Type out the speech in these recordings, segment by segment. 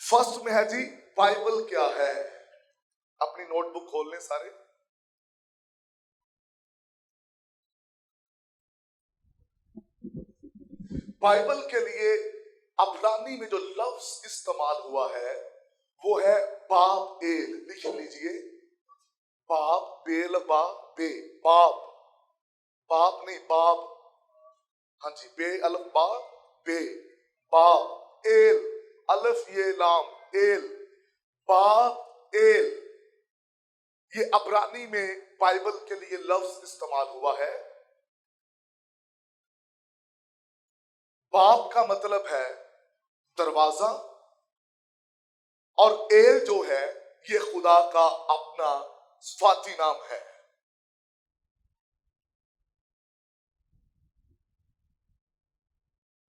First میں ہے جی Bible کیا ہے. اپنی نوٹ بک کھول لیں سارے. بائبل کے لیے عبرانی میں جو لفظ استعمال ہوا ہے وہ ہے باب ایل. لکھ لیجئے باب بیل با بے باب. باب نہیں باب. ہاں جی بے الف با بے باب ایل الف یہ لام ایل باب ایل. یہ عبرانی میں بائبل کے لیے لفظ استعمال ہوا ہے. باب کا مطلب ہے دروازہ اور ایل جو ہے یہ خدا کا اپنا صفاتی نام ہے.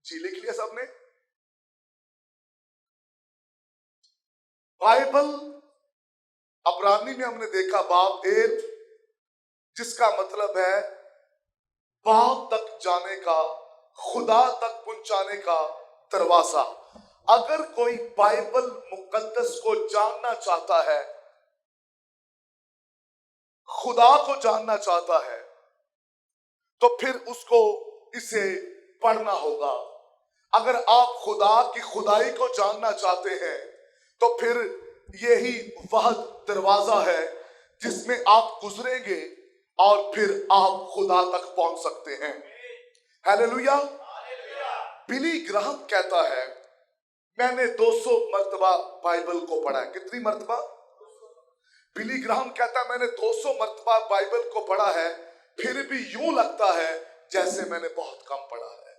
جی لکھ لیا سب نے. بائبل عبرانی میں ہم نے دیکھا باب ایل جس کا مطلب ہے باپ تک جانے کا خدا تک پہنچانے کا دروازہ. اگر کوئی بائبل مقدس کو جاننا چاہتا ہے خدا کو جاننا چاہتا ہے تو پھر اس کو اسے پڑھنا ہوگا. اگر آپ خدا کی خدائی کو جاننا چاہتے ہیں تو پھر یہی وہ دروازہ ہے جس میں آپ گزریں گے اور پھر آپ خدا تک پہنچ سکتے ہیں. ہیلیلویا. بلی گراہم کہتا ہے میں نے 200 مرتبہ بائبل کو پڑھا ہے. کتنی مرتبہ؟ بلی گراہم کہتا ہے میں نے 200 مرتبہ بائبل کو پڑھا ہے پھر بھی یوں لگتا ہے جیسے میں نے بہت کم پڑھا ہے.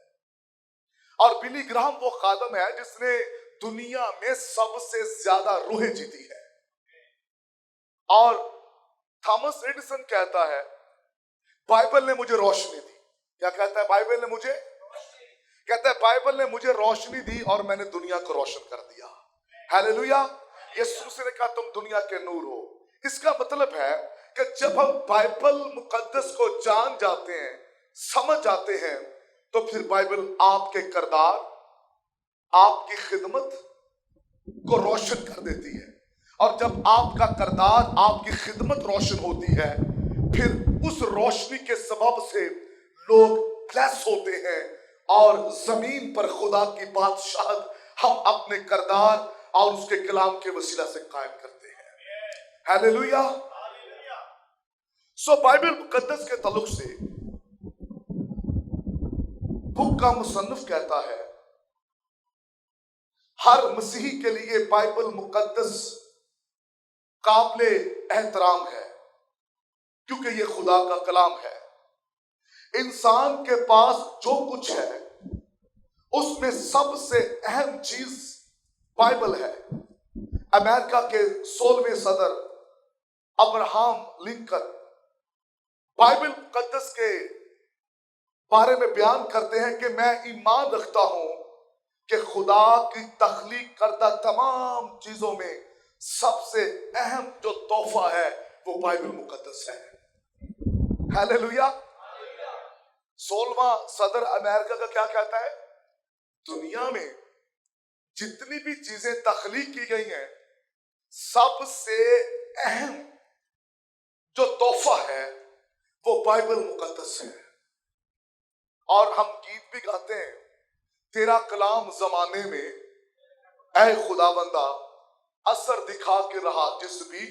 اور بلی گراہم وہ خادم ہے جس نے دنیا میں سب سے زیادہ روحیں جیتی ہے. اور تھامس ایڈیسن کہتا ہے بائبل نے مجھے روشنی دی. کیا کہتا ہے؟ بائبل نے مجھے کہتا ہے بائبل نے مجھے روشنی دی اور میں نے دنیا کو روشن کر دیا. ہیلیلویا. یسوع نے کہا تم دنیا کے نور ہو. اس کا مطلب ہے کہ جب ہم بائبل مقدس کو جان جاتے ہیں سمجھ جاتے ہیں تو پھر بائبل آپ کے کردار آپ کی خدمت کو روشن کر دیتی ہے. اور جب آپ کا کردار آپ کی خدمت روشن ہوتی ہے پھر اس روشنی کے سبب سے لوگ بلیس ہوتے ہیں اور زمین پر خدا کی بادشاہت ہم اپنے کردار اور اس کے کلام کے وسیلہ سے قائم کرتے ہیں. ہیلیلویا. سو بائبل مقدس کے تعلق سے بک کا مصنف کہتا ہے ہر مسیحی کے لیے بائبل مقدس قابل احترام ہے کیونکہ یہ خدا کا کلام ہے. انسان کے پاس جو کچھ ہے اس میں سب سے اہم چیز بائبل ہے. امریکہ کے 16ویں صدر ابراہم لنکن بائبل مقدس کے بارے میں بیان کرتے ہیں کہ میں ایمان رکھتا ہوں کہ خدا کی تخلیق کردہ تمام چیزوں میں سب سے اہم جو تحفہ ہے وہ بائبل مقدس ہے. ہیلیلویا. 16واں صدر امریکہ کا کیا کہتا ہے؟ دنیا میں جتنی بھی چیزیں تخلیق کی گئی ہیں سب سے اہم جو تحفہ ہے وہ بائبل مقدس ہے. اور ہم گیت بھی گاتے ہیں تیرا کلام زمانے میں اے خدا بندہ اثر دکھا کے رہا جس بھی.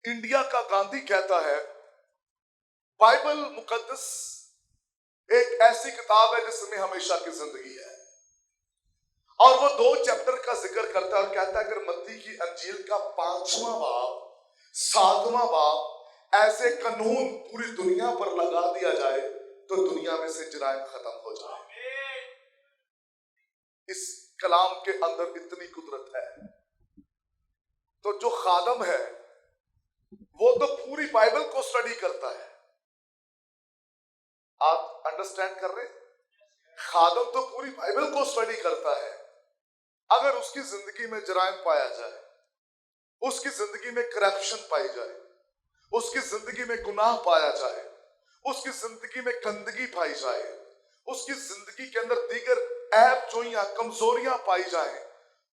انڈیا کا گاندھی کہتا ہے بائبل مقدس ایک ایسی کتاب ہے جس میں ہمیشہ کی زندگی ہے. اور وہ 2 چیپٹر کا ذکر کرتا ہے اور کہتا ہے اگر متی کی انجیل کا 5واں باب 7واں باب ایسے قانون پوری دنیا پر لگا دیا جائے تو دنیا میں سے جرائم ختم ہو جائے. اس کلام کے اندر اتنی قدرت ہے. تو جو خادم ہے وہ تو پوری بائبل کو سٹڈی کرتا ہے. آپ انڈرسٹینڈ کر رہے؟ خادم تو پوری بائبل کو سٹڈی کرتا ہے. اگر اس کی زندگی میں جرائم پایا جائے اس کی زندگی میں کرپشن پائی جائے اس کی زندگی میں گناہ پایا جائے اس کی زندگی میں گندگی پائی جائے اس کی زندگی کے اندر دیگر عیب جوئیاں کمزوریاں پائی جائیں